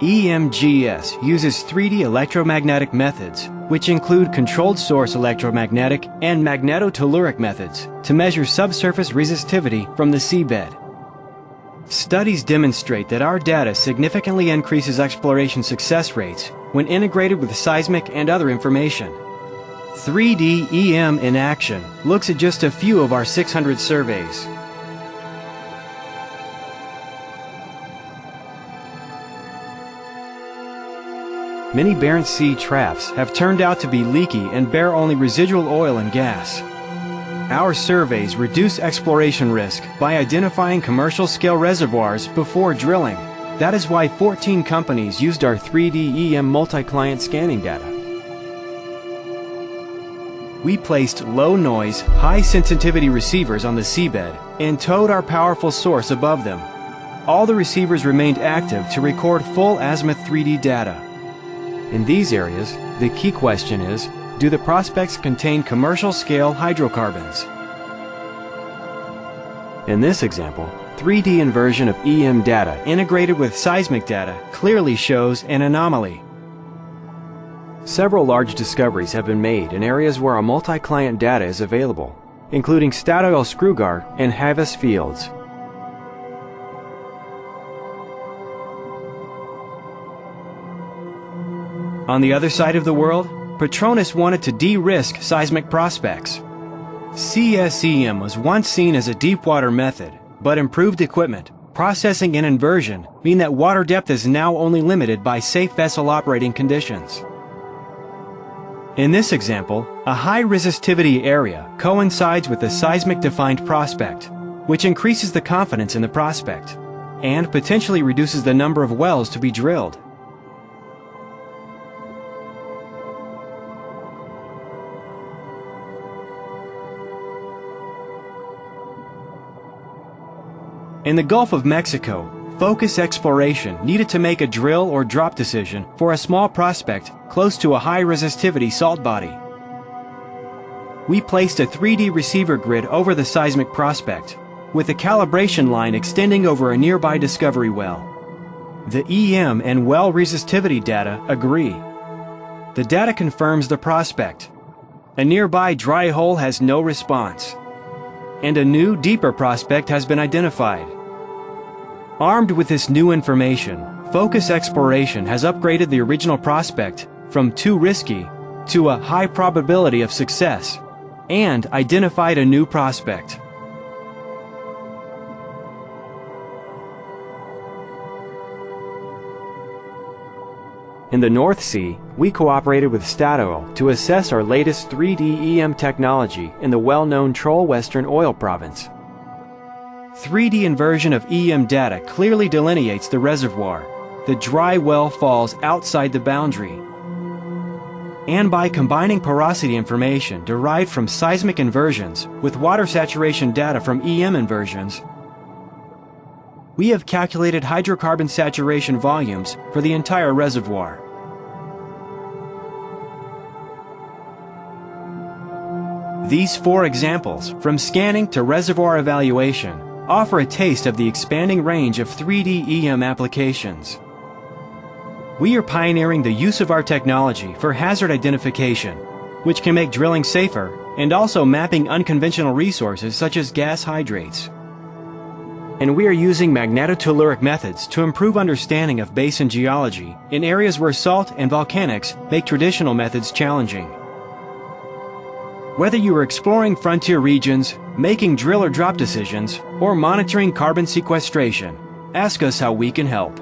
EMGS uses 3D electromagnetic methods, which include controlled source electromagnetic and magnetotelluric methods, to measure subsurface resistivity from the seabed. Studies demonstrate that our data significantly increases exploration success rates when integrated with seismic and other information. 3D EM in action looks at just a few of our 600 surveys. Many Barents Sea traps have turned out to be leaky and bear only residual oil and gas. Our surveys reduce exploration risk by identifying commercial-scale reservoirs before drilling. That is why 14 companies used our 3D EM multi-client scanning data. We placed low-noise, high-sensitivity receivers on the seabed and towed our powerful source above them. All the receivers remained active to record full azimuth 3D data. In these areas, the key question is, do the prospects contain commercial-scale hydrocarbons? In this example, 3D inversion of EM data integrated with seismic data clearly shows an anomaly. Several large discoveries have been made in areas where a multi-client data is available, including Statoil Skrugard and Havas fields. On the other side of the world, Petronas wanted to de-risk seismic prospects. CSEM was once seen as a deep-water method, but improved equipment, processing and inversion mean that water depth is now only limited by safe vessel operating conditions. In this example, a high resistivity area coincides with a seismic-defined prospect, which increases the confidence in the prospect, and potentially reduces the number of wells to be drilled. In the Gulf of Mexico, focus exploration needed to make a drill or drop decision for a small prospect close to a high resistivity salt body. We placed a 3D receiver grid over the seismic prospect, with a calibration line extending over a nearby discovery well. The EM and well resistivity data agree. The data confirms the prospect. A nearby dry hole has no response, and a new, deeper prospect has been identified. Armed with this new information, focus exploration has upgraded the original prospect from too risky to a high probability of success, and identified a new prospect. In the North Sea, we cooperated with Statoil to assess our latest 3D EM technology in the well-known Troll Western Oil Province. 3D inversion of EM data clearly delineates the reservoir. The dry well falls outside the boundary. And by combining porosity information derived from seismic inversions with water saturation data from EM inversions, we have calculated hydrocarbon saturation volumes for the entire reservoir. These 4 examples, from scanning to reservoir evaluation, offer a taste of the expanding range of 3D EM applications. We are pioneering the use of our technology for hazard identification, which can make drilling safer, and also mapping unconventional resources such as gas hydrates. And we are using magnetotelluric methods to improve understanding of basin geology in areas where salt and volcanics make traditional methods challenging. Whether you are exploring frontier regions, making drill or drop decisions, or monitoring carbon sequestration, ask us how we can help.